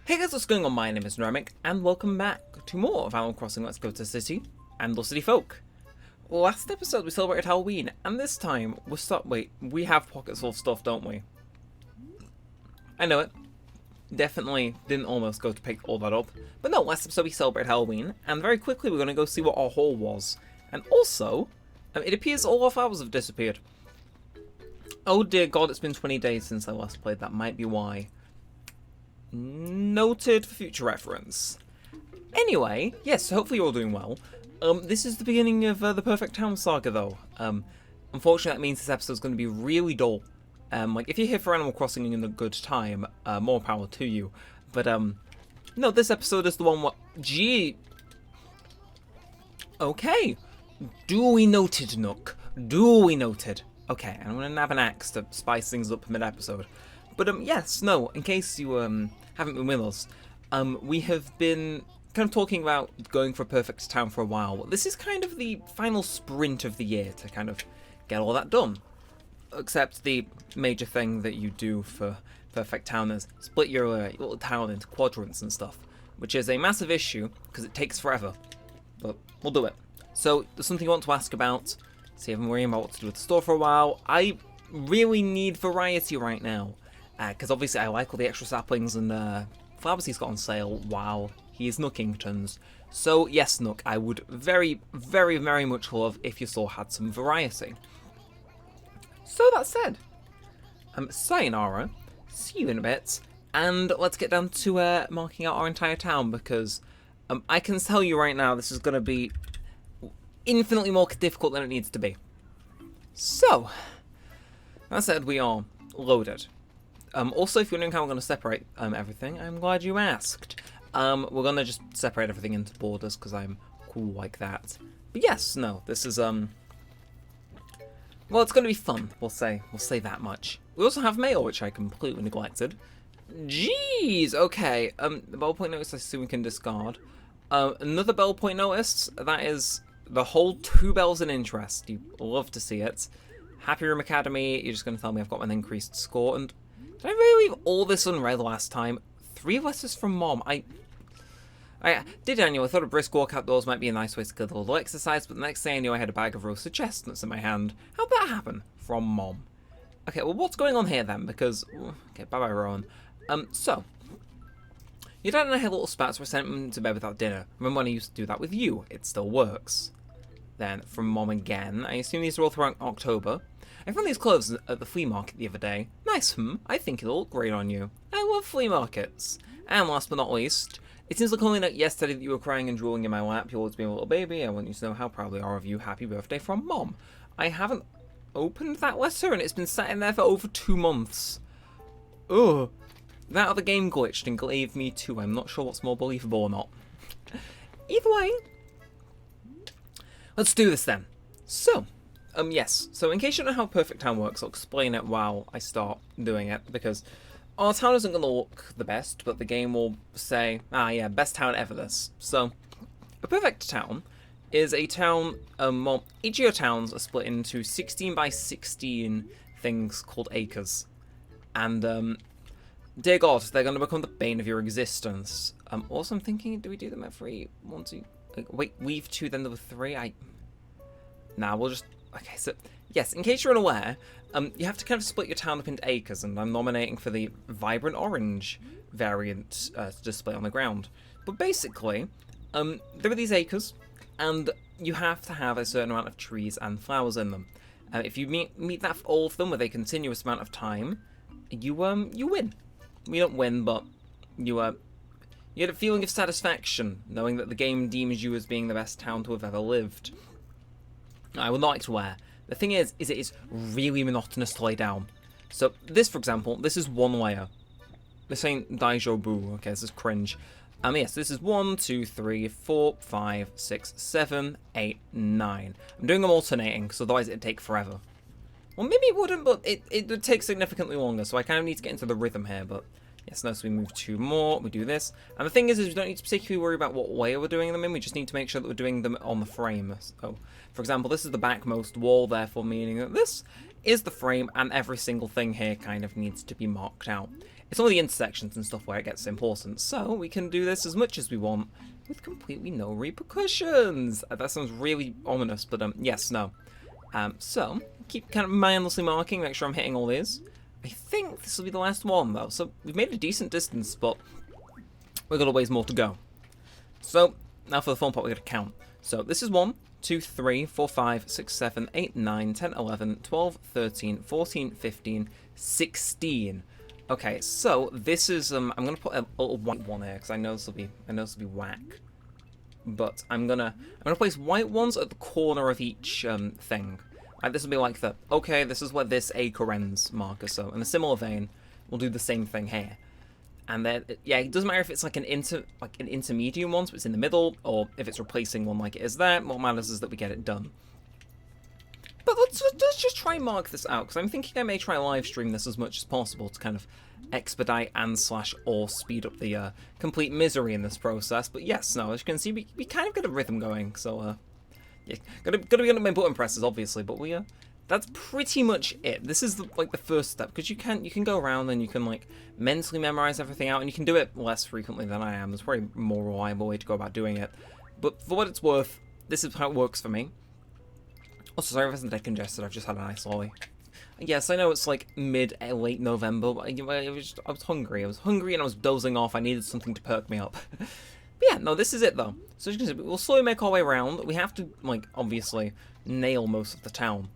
Hey guys, what's going on? My name is Neremik, and welcome back to more of Animal Crossing Let's Go to the City and the City Folk. Last episode we celebrated Halloween, and this time we have pockets full of stuff, don't we? I know it. Definitely didn't almost go to pick all that up. But no, last episode we celebrated Halloween, and very quickly we're going to go see what our haul was. And also, it appears all our flowers have disappeared. Oh dear god, it's been 20 days since I last played, that might be why. Noted for future reference. Anyway, yes, hopefully you're all doing well. This is the beginning of the Perfect Town saga, though. Unfortunately, that means this episode's going to be really dull. If you're here for Animal Crossing in a good time, more power to you. But, no, this episode is the one what... Gee... Okay. Duly noted, Nook. Duly noted. Okay, I'm going to nab an axe to spice things up mid-episode. But, yes, no, in case you, haven't been with us, we have been kind of talking about going for a perfect town for a while. This is kind of the final sprint of the year to kind of get all that done. Except the major thing that you do for perfect town is split your little town into quadrants and stuff, which is a massive issue because it takes forever. But we'll do it. So, there's something you want to ask about. See, I've been worrying about what to do with the store for a while. I really need variety right now. Because obviously I like all the extra saplings and flowers he's got on sale while he is Nookington's. So yes, Nook, I would very, very, very much love if your store had some variety. So that said, sayonara, see you in a bit, and let's get down to marking out our entire town, because I can tell you right now this is going to be infinitely more difficult than it needs to be. So, that said, we are loaded. Also, if you're wondering how we're going to separate everything, I'm glad you asked. We're going to just separate everything into borders, because I'm cool like that. But yes, no, this is, well, it's going to be fun, we'll say that much. We also have mail, which I completely neglected. Jeez, okay, the bell point notice I assume we can discard. Another bell point notice, that is the whole 2 bells in interest. You love to see it. Happy Room Academy, you're just going to tell me I've got an increased score, and... Did I really leave all this unread last time? 3 letters from Mom. I did anyway. I thought a brisk walk outdoors might be a nice way to get a little exercise, but the next thing I knew I had a bag of roasted chestnuts in my hand. How'd that happen? From Mom. Okay, well, what's going on here then? Because... Okay, bye-bye, Rowan. So... Your dad and I had little spats where I sent him to bed without dinner. Remember when I used to do that with you? It still works. Then, from Mom again. I assume these are all throughout October. I found these clothes at the flea market the other day. Nice, I think it'll look great on you. I love flea markets. And last but not least, it seems like only like yesterday that you were crying and drooling in my lap. You'll always be a little baby. I want you to know how proud we are of you. Happy birthday from Mom. I haven't opened that letter and it's been sat in there for over 2 months. Ugh. That other game glitched and gave me 2. I'm not sure what's more believable or not. Either way, let's do this then. So... yes, so in case you don't know how Perfect Town works, I'll explain it while I start doing it, because our town isn't going to look the best, but the game will say, ah yeah, best town ever this. So, a Perfect Town is a town, well, each of your towns are split into 16 by 16 things called acres. And, dear God, they're going to become the bane of your existence. Also, I'm thinking, do we do them every 1, 2, wait, weave 2, then there were 3? Nah, we'll just... Okay, so, yes, in case you're unaware, you have to kind of split your town up into acres, and I'm nominating for the vibrant orange variant to display on the ground. But basically, there are these acres, and you have to have a certain amount of trees and flowers in them. If you meet that for all of them with a continuous amount of time, you win. You don't win, but you get a feeling of satisfaction, knowing that the game deems you as being the best town to have ever lived. I would like to wear. The thing is it is really monotonous to lay down. So this, for example, this is 1 layer. This ain't Daijobu, okay, this is cringe. Yes, this is 1, 2, 3, 4, 5, 6, 7, 8, 9. I'm doing them alternating, because otherwise it'd take forever. Well, maybe it wouldn't, but it would take significantly longer, so I kind of need to get into the rhythm here, but... Yes, no, so we move 2 more, we do this. And the thing is we don't need to particularly worry about what way we're doing them in, we just need to make sure that we're doing them on the frame. So, for example, this is the backmost wall, therefore meaning that this is the frame, and every single thing here kind of needs to be marked out. It's only the intersections and stuff where it gets important. So we can do this as much as we want with completely no repercussions. That sounds really ominous, but yes, no. So keep kind of mindlessly marking, make sure I'm hitting all these. I think this will be the last one though. So we've made a decent distance, but we've got a ways more to go. So now for the fun part, we're going to count. So this is 1, 2, 3, 4, 5, 6, 7, 8, 9, 10, 11, 12, 13, 14, 15, 16. Okay, so this is I'm gonna put a little white one here because I know this will be whack. But I'm gonna place white ones at the corner of each thing. This will be like the okay, this is where this acre ends marker. So in a similar vein, we'll do the same thing here. And then yeah, it doesn't matter if it's like an intermediate one, so it's in the middle, or if it's replacing one like it is there. What matters is that we get it done. But let's just try and mark this out, because I'm thinking I may try live stream this as much as possible to kind of expedite and / or speed up the complete misery in this process. But yes, no, as you can see, we kind of get a rhythm going. So yeah, gotta be on my button presses, obviously. But that's pretty much it. This is the first step, because you can go around and you can like mentally memorize everything out, and you can do it less frequently than I am. There's probably a more reliable way to go about doing it. But for what it's worth, this is how it works for me. Also, sorry if I wasn't dead congested, I've just had a nice lolly. Yes, I know it's like late November, but I was hungry. I was hungry and I was dozing off. I needed something to perk me up. But yeah, no, this is it though. So as you can see, we'll slowly make our way around. We have to, like, obviously nail most of the town.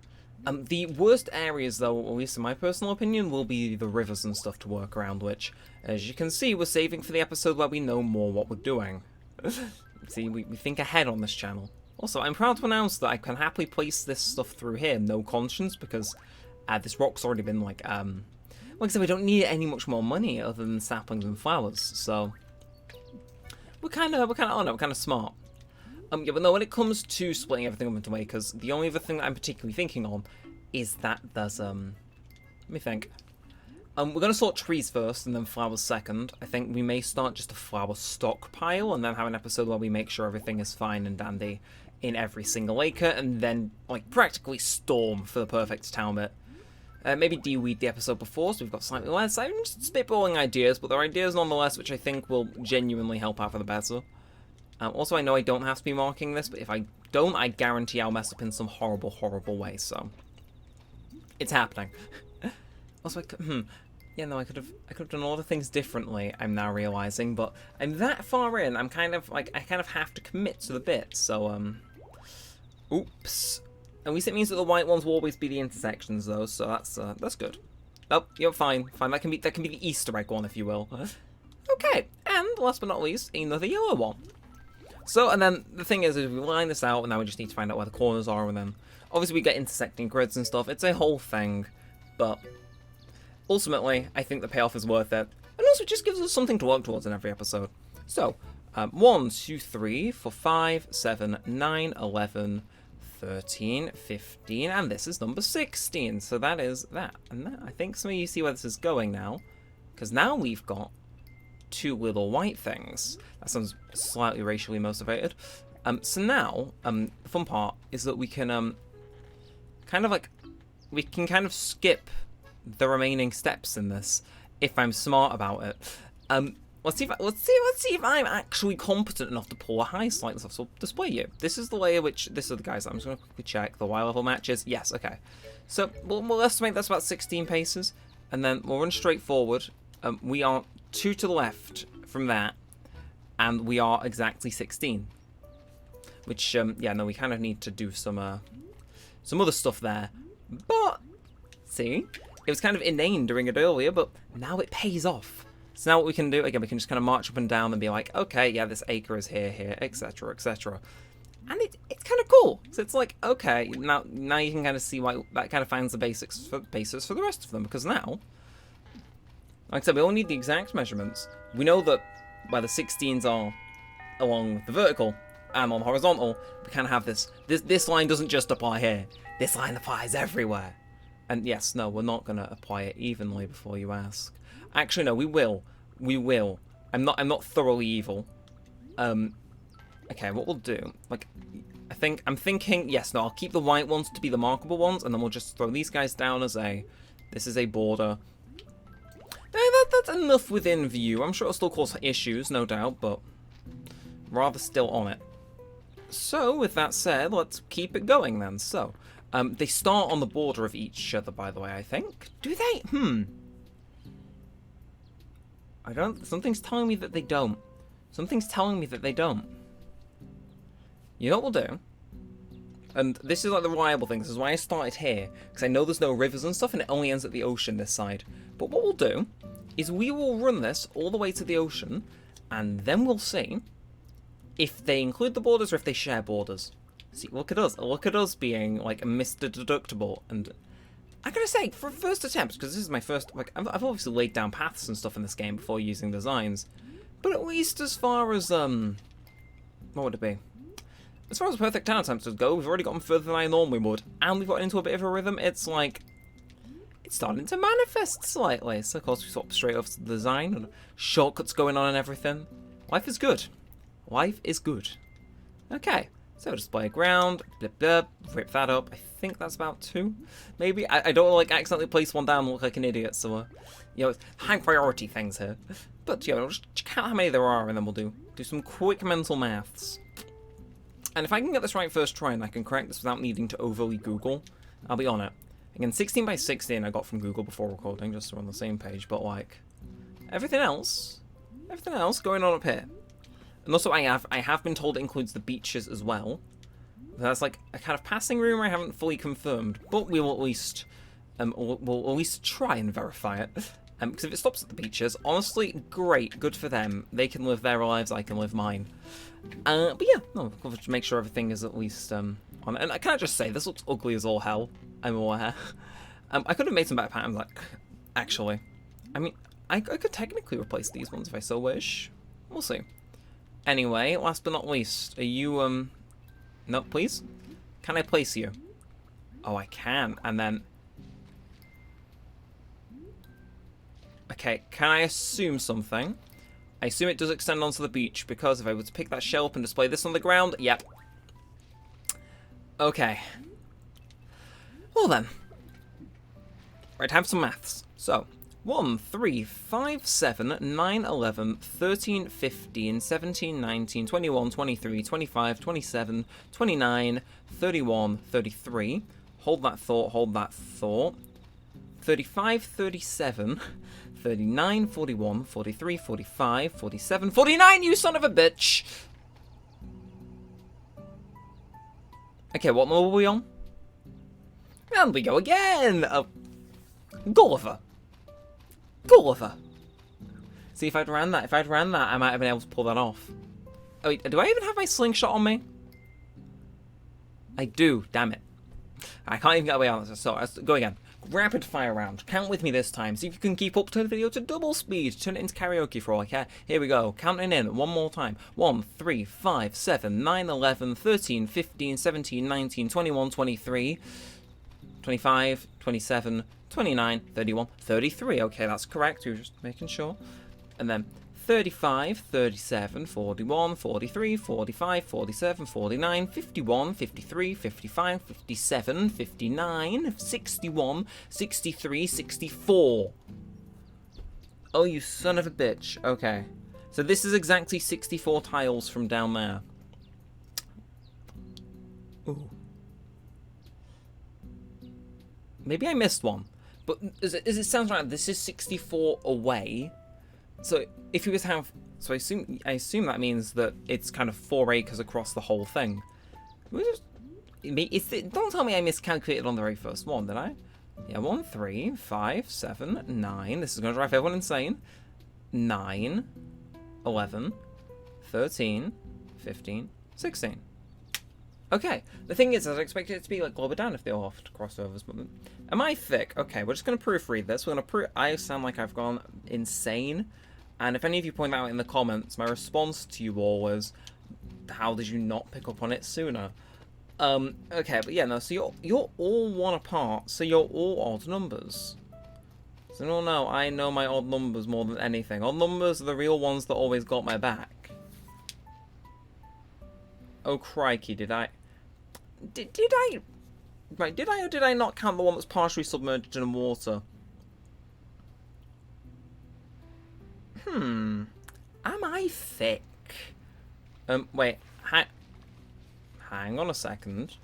The worst areas though, at least in my personal opinion, will be the rivers and stuff to work around, which, as you can see, we're saving for the episode where we know more what we're doing. See, we think ahead on this channel. Also, I'm proud to announce that I can happily place this stuff through here, no conscience, because this rock's already been, like I said, we don't need any much more money other than saplings and flowers, so we're kind of smart. Yeah, but no, when it comes to splitting everything up into acres, the only other thing that I'm particularly thinking on is that there's, let me think. We're going to sort trees first and then flowers second. I think we may start just a flower stockpile and then have an episode where we make sure everything is fine and dandy in every single acre, and then like practically storm for the perfect town bit. Maybe de-weed the episode before, so we've got slightly less. I'm just spitballing ideas, but they're ideas nonetheless, which I think will genuinely help out for the better. Also, I know I don't have to be marking this, but if I don't, I guarantee I'll mess up in some horrible, horrible way, so it's happening. Also, yeah, no, I could have done all the things differently, I'm now realizing, but I'm that far in, I'm kind of, like, I kind of have to commit to the bit, so, oops. At least it means that the white ones will always be the intersections, though, so that's good. Oh, you're fine, that can be the Easter egg one, if you will. Okay, and last but not least, another yellow one. So, and then the thing is we line this out, and now we just need to find out where the corners are, and then, obviously we get intersecting grids and stuff, it's a whole thing, but ultimately, I think the payoff is worth it, and also it just gives us something to work towards in every episode. So, 1, 2, 3, 4, 5, 7, 9, 11, 13, 15, and this is number 16, so that is that. And that, I think some of you see where this is going now, because now we've got 2 little white things. That sounds slightly racially motivated. So now, the fun part is that we can, kind of skip the remaining steps in this if I'm smart about it. Let's see if I'm actually competent enough to pull a heist like this off. So I'll display you. This is the layer which this are the guys. I'm just gonna quickly check the Y level matches. Yes, okay. So we'll estimate that's about 16 paces, and then we'll run straight forward. We are 2 to the left from that, and we are exactly 16. Which yeah, no, we kind of need to do some other stuff there, but see. It was kind of inane doing it earlier, but now it pays off. So now what we can do, again, we can just kind of march up and down and be like, okay, yeah, this acre is here, etc., etc. And it's kind of cool. So it's like, okay, now you can kind of see why that kind of finds the basis for the rest of them, because now, like I said, we only need the exact measurements. We know that where the 16s are along the vertical and on the horizontal, we kind of have this line doesn't just apply here. This line applies everywhere. And yes, no, we're not going to apply it evenly before you ask. Actually, no, we will. We will. I'm not thoroughly evil. Okay, what we'll do, like, I'm thinking, yes, no, I'll keep the white ones to be the markable ones, and then we'll just throw these guys down as this is a border. That's enough within view. I'm sure it'll still cause issues, no doubt, but rather still on it. So, with that said, let's keep it going then. So, they start on the border of each other, by the way, I think. Do they? I don't... Something's telling me that they don't. Something's telling me that they don't. You know what we'll do? And this is like the reliable thing. This is why I started here. Because I know there's no rivers and stuff, and it only ends at the ocean this side. But what we'll do is we will run this all the way to the ocean, and then we'll see if they include the borders or if they share borders. See, look at us. Look at us being, like, Mr. Deductible. And I gotta say, for a first attempt, because this is my first... Like, I've obviously laid down paths and stuff in this game before using designs. But at least as far as, what would it be? As far as perfect town attempts go, we've already gotten further than I normally would. And we've gotten into a bit of a rhythm. It's like... It's starting to manifest slightly. So, of course, we swap straight off to the design. And shortcuts going on and everything. Life is good. Life is good. Okay. So, display ground. Blip, blip, rip that up. I think that's about 2. Maybe. I don't want to, like, accidentally place one down and look like an idiot. So, you know, it's high priority things here. But, you know, just count how many there are and then we'll do some quick mental maths. And if I can get this right first try and I can correct this without needing to overly Google, I'll be on it. Again, 16 by 16 I got from Google before recording, just so we're on the same page, but like, everything else going on up here. And also I have been told it includes the beaches as well. That's like a kind of passing rumor I haven't fully confirmed, but we will at least, we'll at least try and verify it. Because if it stops at the beaches, honestly, great, good for them. They can live their lives, I can live mine. But yeah, no, I'll just make sure everything is at least on it. And I can't just say, this looks ugly as all hell, I'm aware. I could have made some better patterns, like, actually. I mean, I could technically replace these ones if I so wish. We'll see. Anyway, last but not least, are you, no, please? Can I place you? Oh, I can, and then... Okay, can I assume something? I assume it does extend onto the beach, because if I were to pick that shell up and display this on the ground, yep. Okay. Well then. Right, have some maths. So, 1, 3, 5, 7, 9, 11, 13, 15, 17, 19, 21, 23, 25, 27, 29, 31, 33. Hold that thought, hold that thought. 35, 37, 39, 41, 43, 45, 47, 49, you son of a bitch! Okay, what number were we on? And we go again! Gulliver. Gulliver. See, if I'd ran that, I might have been able to pull that off. Oh, wait, do I even have my slingshot on me? I do, damn it. I can't even get away on this, so let's go again. Rapid fire round. Count with me this time. See if you can keep up. Turn the video to double speed. Turn it into karaoke for all I care. Here we go. Counting in one more time. 1, 3, 5, 7, 9, 11, 13, 15, 17, 19, 21, 23, 25, 27, 29, 31, 33. Okay, that's correct. We were just making sure. And then 35, 37, 41, 43, 45, 47, 49, 51, 53, 55, 57, 59, 61, 63, 64. Oh, you son of a bitch. Okay. So this is exactly 64 tiles from down there. Ooh. Maybe I missed one. But as it sounds right, this is 64 away. So if you was to have, so I assume that means that it's kind of 4 acres across the whole thing. Don't tell me I miscalculated on the very first one, did I? Yeah, 1, 3, 5, 7, 9. This is going to drive everyone insane. 9, 11, 13, 15, 16. Okay, the thing is, I'd expect it to be like lower down if they all have crossovers, but am I thick? Okay, we're just going to proofread this. We're going to I sound like I've gone insane. And if any of you point that out in the comments, my response to you all was, how did you not pick up on it sooner? Okay, but yeah, no, so you're all 1 apart, so you're all odd numbers. So no, I know my odd numbers more than anything. Odd numbers are the real ones that always got my back. Oh crikey, did I? Right, did I or did I not count the one that's partially submerged in water? Am I thick? Wait. Hang on a second.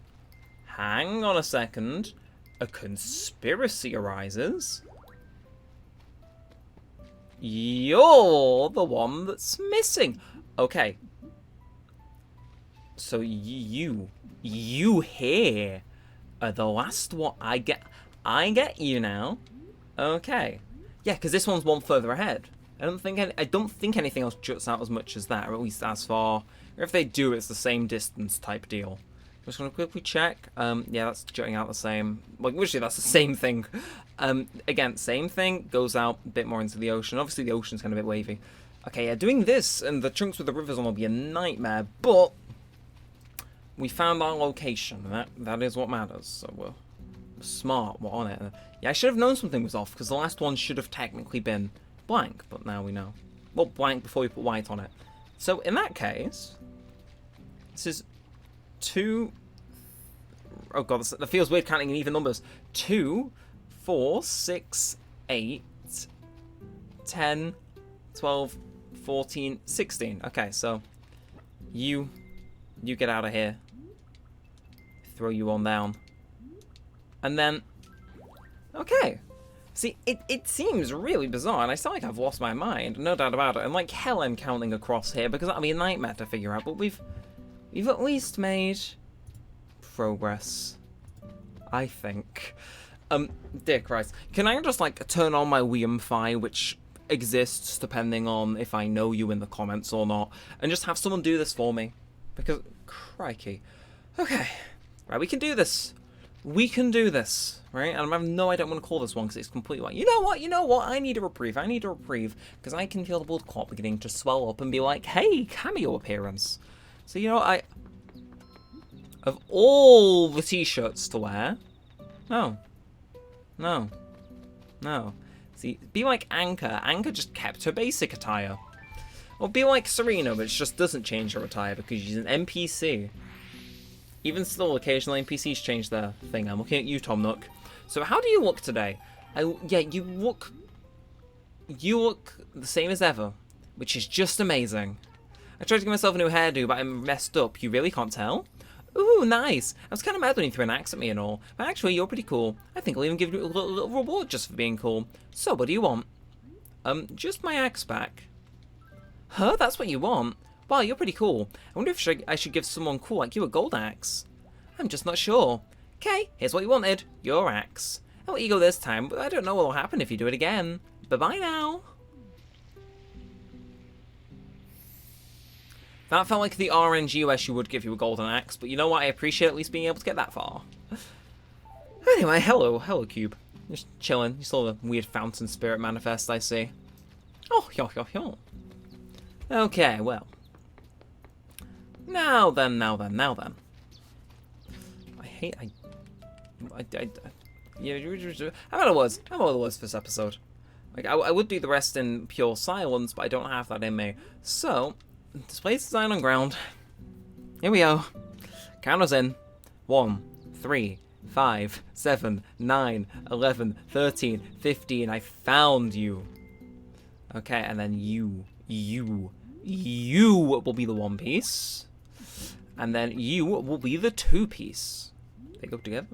Hang on a second. A conspiracy arises. You're the one that's missing. Okay. So you here are the last one. I get you now. Okay. Yeah, because this one's one further ahead. I don't think anything else juts out as much as that, or at least as far. Or if they do, it's the same distance type deal. Just gonna quickly check. Yeah, that's jutting out the same. Like, literally, that's the same thing. Again, same thing. Goes out a bit more into the ocean. Obviously, the ocean's kind of a bit wavy. Okay, yeah, doing this and the chunks with the rivers on will be a nightmare. But we found our location. That is what matters. So we're smart. We're on it. Yeah, I should have known something was off because the last one should have technically been blank, but now we know. Well, blank before we put white on it. So in that case, this is 2. Oh god, that feels weird counting in even numbers. 2, 4, 6, 8, 10, 12, 14, 16. Okay, so you get out of here. Throw you on down. And then, okay. See, it seems really bizarre, and I sound like I've lost my mind, no doubt about it. And like hell I'm counting across here, because that'll be a nightmare to figure out, but we've at least made progress, I think. Dear Christ. Can I just, like, turn on my Weamfi, which exists depending on if I know you in the comments or not, and just have someone do this for me? Because, crikey. Okay. Right, we can do this. We can do this, right? And I have no idea what I'm going to call this one because it's completely like, you know what? I need a reprieve. Because I can feel the blood clot beginning to swell up and be like, hey, cameo appearance. So, you know, of all the t-shirts to wear, no. See, be like Anchor. Anchor just kept her basic attire. Or be like Serena, which just doesn't change her attire because she's an NPC. Even still, occasionally NPCs change their thing. I'm looking at you, Tom Nook. So how do you look today? Yeah, you look the same as ever, which is just amazing. I tried to give myself a new hairdo, but I messed up. You really can't tell? Ooh, nice. I was kind of mad when you threw an axe at me and all, but actually you're pretty cool. I think I'll even give you a little reward just for being cool. So, what do you want? Just my axe back. Huh? That's what you want? Wow, you're pretty cool. I wonder if I should give someone cool like you a gold axe. I'm just not sure. Okay, here's what you wanted. Your axe. I'll let you go this time, but I don't know what will happen if you do it again. Bye-bye now. That felt like the RNG where she would give you a golden axe, but you know what? I appreciate at least being able to get that far. Anyway, hello, Cube. Just chilling. You saw the weird fountain spirit manifest, I see. Oh, yo. Okay, well. Now then. I I'm out of words for this episode. Like, I would do the rest in pure silence, but I don't have that in me. So, display design on ground. Here we go. Count us in. 1, 3, 5, 7, 9, 11, 13, 15. I found you. Okay, and then you will be the 1 piece. And then you will be the 2 piece. They go together?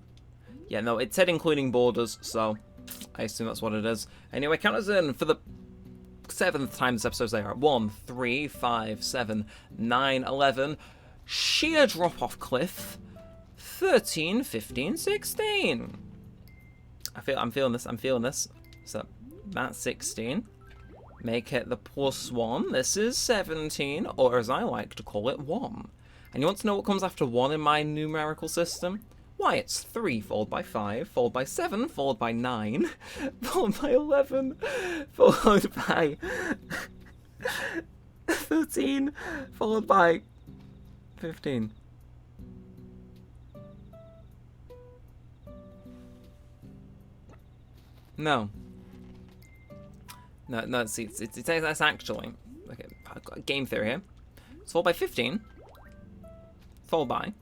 Yeah, no, it said including borders, so I assume that's what it is. Anyway, count us in for the 7th time this episode's there. 1, 3, 5, 7, 9, 11. Sheer drop off cliff. 13, 15, 16. I'm feeling this. So that's 16. Make it the +1. This is 17, or as I like to call it, 1. And you want to know what comes after 1 in my numerical system? Why, it's 3 followed by 5, followed by 7, followed by 9, followed by 11, followed by 13, followed by 15. No, see, that's actually, okay, I've got a game theory here. It's followed by 15, followed by,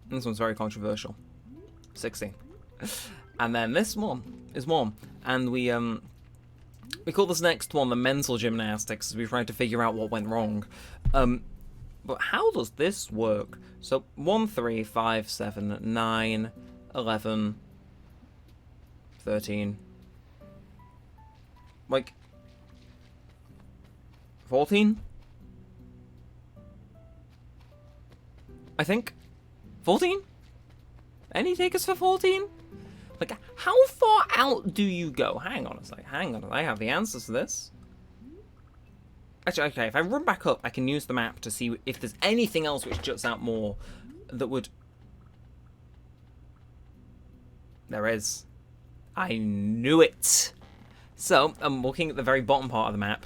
this one's very controversial, 16. And then this one is 1. And we We call this next one the mental gymnastics, as we try to figure out what went wrong. But how does this work? So 1, 3, 5, 7, 9, 11, 13, like 14? I think 14? Any takers for 14? Like, how far out do you go? Hang on a sec. I have the answers to this. Actually, okay, if I run back up, I can use the map to see if there's anything else which juts out more that would... There is. I knew it. So, I'm looking at the very bottom part of the map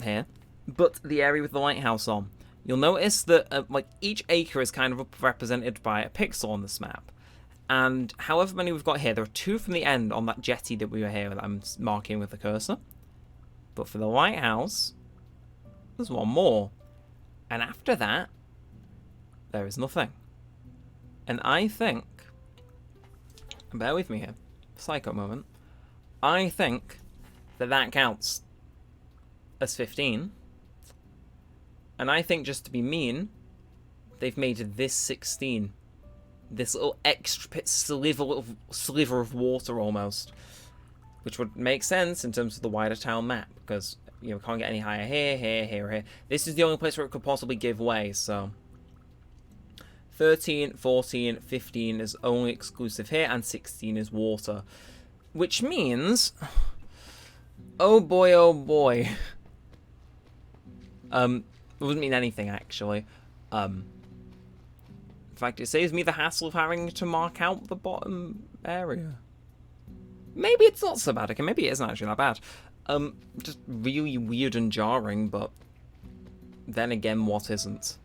here, but the area with the lighthouse on. You'll notice that like each acre is kind of represented by a pixel on this map. And however many we've got here, there are 2 from the end on that jetty that we were here that I'm marking with the cursor. But for the lighthouse, there's 1 more. And after that, there is nothing. And I think, bear with me here, psycho moment, I think that that counts as 15. And I think, just to be mean, they've made this 16. This little extra sliver of water almost, which would make sense in terms of the wider town map, because you know, can't get any higher here. This is the only place where it could possibly give way. So 13, 14, 15 is only exclusive here, and 16 is water, which means, oh boy, it wouldn't mean anything actually. In fact, it saves me the hassle of having to mark out the bottom area. Maybe it's not so bad. Okay, maybe it isn't actually that bad. Just really weird and jarring, but then again, what isn't?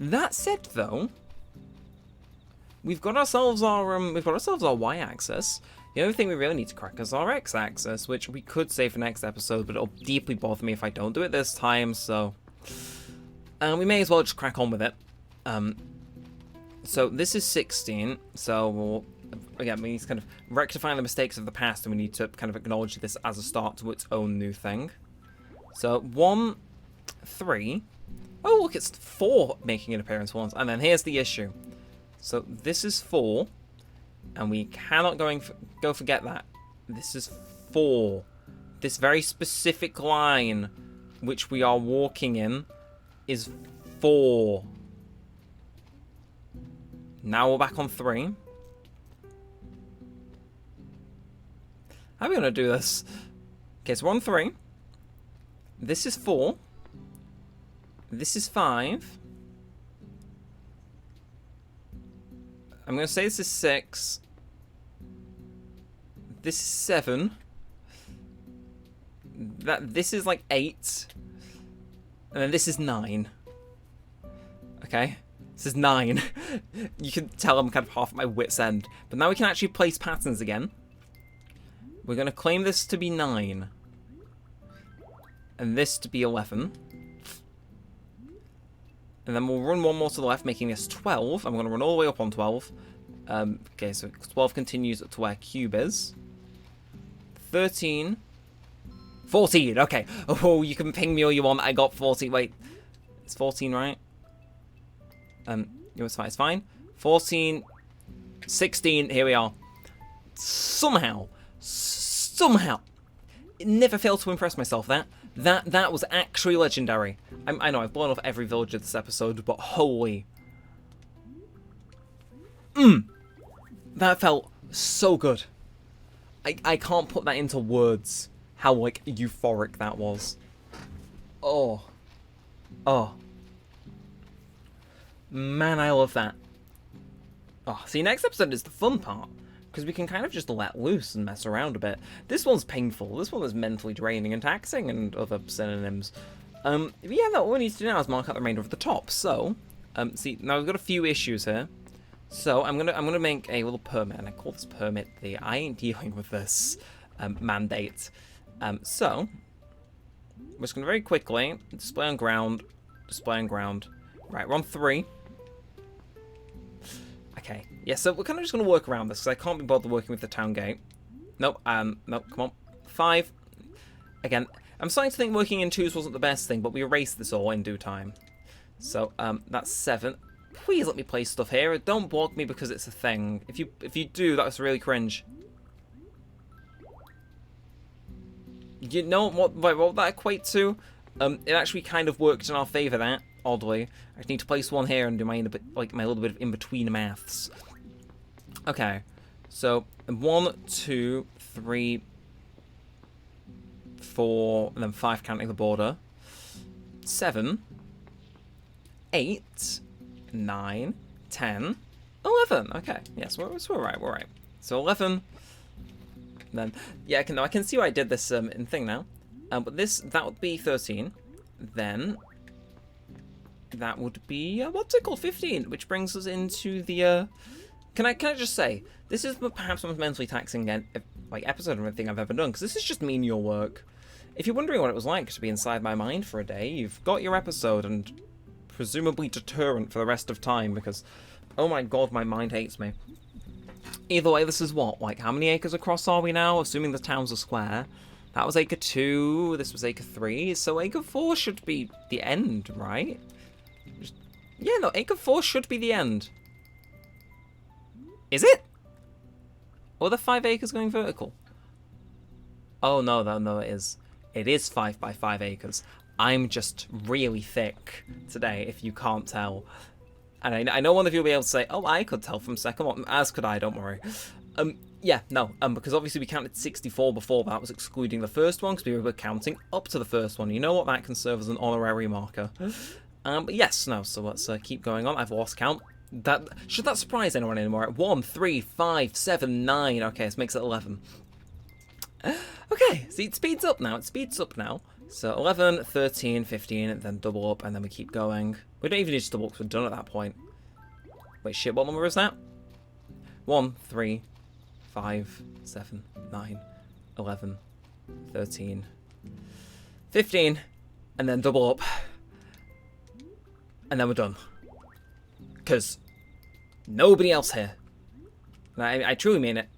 That said, though, we've got ourselves our y-axis. The only thing we really need to crack is our x-axis, which we could save for next episode, but it'll deeply bother me if I don't do it this time. So, we may as well just crack on with it. So this is 16, so we'll, again, we need to kind of rectify the mistakes of the past, and we need to kind of acknowledge this as a start to its own new thing. So 1, 3, oh look, it's 4 making an appearance once, and then here's the issue. So this is 4, and we cannot go forget that. This is 4. This very specific line, which we are walking in, is 4. Now we're back on 3. How are we going to do this? Okay, so we're on 3. This is 4. This is 5. I'm going to say this is 6. This is 7. This is like 8. And then this is 9. Okay? This is 9. You can tell I'm kind of half at my wit's end. But now we can actually place patterns again. We're going to claim this to be 9. And this to be 11. And then we'll run 1 more to the left, making this 12. I'm going to run all the way up on 12. Okay, so 12 continues to where cube is. 13. 14, okay. Oh, you can ping me all you want. I got 14. Wait, it's 14, right? It's fine, it's fine. 14, 16, here we are. Somehow, it never failed to impress myself, that was actually legendary. I know I've blown off every villager this episode, but holy. That felt so good. I can't put that into words, how, like, euphoric that was. Oh. Man, I love that. Oh, see, next episode is the fun part, because we can kind of just let loose and mess around a bit. This one's painful. This one is mentally draining and taxing, and other synonyms. Yeah, no, all we need to do now is mark out the remainder of the top. So, see, now we've got a few issues here. So I'm gonna make a little permit, and I call this permit the I ain't dealing with this mandate. So we're just gonna very quickly display on ground. Right, we're on 3. Okay, yeah, so we're kind of just going to work around this, because I can't be bothered working with the town gate. Nope, nope, come on. 5. Again, I'm starting to think working in twos wasn't the best thing, but we erased this all in due time. So, that's 7. Please let me place stuff here. Don't block me because it's a thing. If you do, that's really cringe. You know what that equate to? It actually kind of worked in our favour, that, oddly. I just need to place one here and do my little bit of in-between maths. Okay. So, 1, 2, 3, 4, and then 5 counting the border. 7, 8, 9, 10, 11. Okay, yes, we're right. So 11. Then, yeah, I can see why I did this in thing now. But that would be 13. Then that would be what's it called? 15, which brings us into the. Can I just say this is perhaps the most mentally taxing episode of anything I've ever done, because this is just menial work. If you're wondering what it was like to be inside my mind for a day, you've got your episode and presumably deterrent for the rest of time, because oh my god, my mind hates me. Either way, this is what, like, how many acres across are we now? Assuming the town's a square. That was acre 2, this was acre 3, so acre 4 should be the end, right? Yeah, no, acre 4 should be the end. Is it? Or are the 5 acres going vertical? Oh, no, it is. It is 5 by 5 acres. I'm just really thick today, if you can't tell. And I know one of you will be able to say, oh, I could tell from second one, as could I, don't worry. Yeah, no, because obviously we counted 64 before, but that was excluding the first one, because we were counting up to the first one. You know what, that can serve as an honorary marker. But yes, no, so let's keep going on. I've lost count. Should that surprise anyone anymore? 1, 3, 5, 7, 9. Okay, this makes it 11. Okay, see, it speeds up now. So 11, 13, 15, and then double up, and then we keep going. We don't even need to double up, because we're done at that point. Wait, shit, what number is that? 1, 3, 5, 7, 9, 11, 13, 15, and then double up. And then we're done. Because nobody else here. I truly mean it.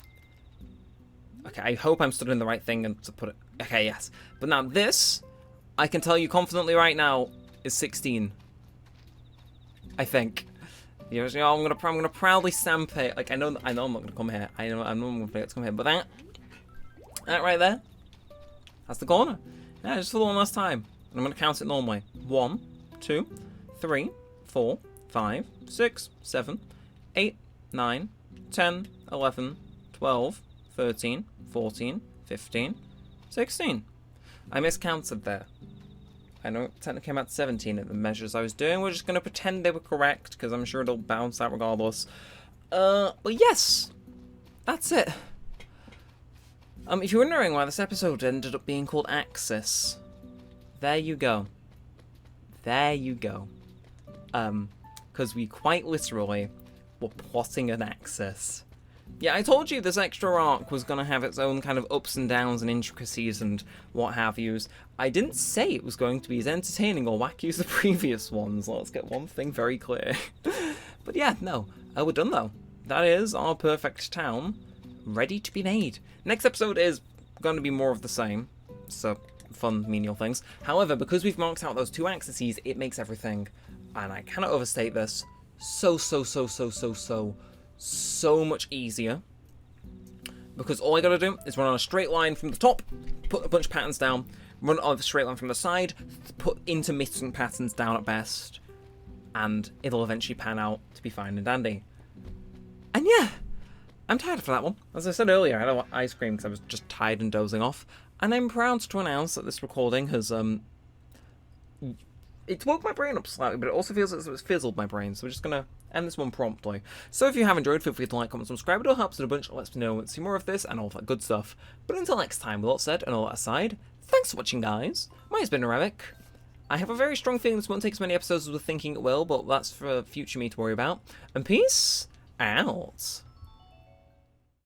Okay, I hope I'm studying the right thing and to put it. Okay, yes. But now this, I can tell you confidently right now, is 16. I think. You know, I'm gonna proudly stamp it. Like I know I'm not gonna come here. I know I'm gonna forget to come here. But that right there, that's the corner. Yeah, just for the one last time. And I'm gonna count it normally. 1, 2, 3, 4, 5, 6, 7, 8, 9, 10, 11, 12, 13, 14, 15, 16. I miscounted there. I know it technically came out 17 at the measures I was doing. We're just going to pretend they were correct, because I'm sure it'll bounce out regardless. But yes, that's it. If you're wondering why this episode ended up being called Axis, there you go. There you go. Because we quite literally were plotting an axis. Yeah, I told you this extra arc was going to have its own kind of ups and downs and intricacies and what have yous. I didn't say it was going to be as entertaining or wacky as the previous ones. Let's get one thing very clear. But yeah, no. We're done though. That is our perfect town ready to be made. Next episode is going to be more of the same. So, fun, menial things. However, because we've marked out those 2 axes, it makes everything, and I cannot overstate this, so much easier, because all I gotta do is run on a straight line from the top, put a bunch of patterns down, run on a straight line from the side, put intermittent patterns down at best, and it'll eventually pan out to be fine and dandy. And yeah, I'm tired for that one. As I said earlier, I had ice cream because I was just tired and dozing off, and I'm proud to announce that this recording has it's woke my brain up slightly, but it also feels as if it's fizzled my brain, so we're just gonna end this one promptly. So if you have enjoyed, feel free to like, comment, subscribe. It all helps it a bunch. It lets me know when to see more of this and all that good stuff. But until next time, with all that said and all that aside, thanks for watching, guys. My name's been Neremik. I have a very strong feeling this won't take as many episodes as we're thinking it will, but that's for future me to worry about. And peace out.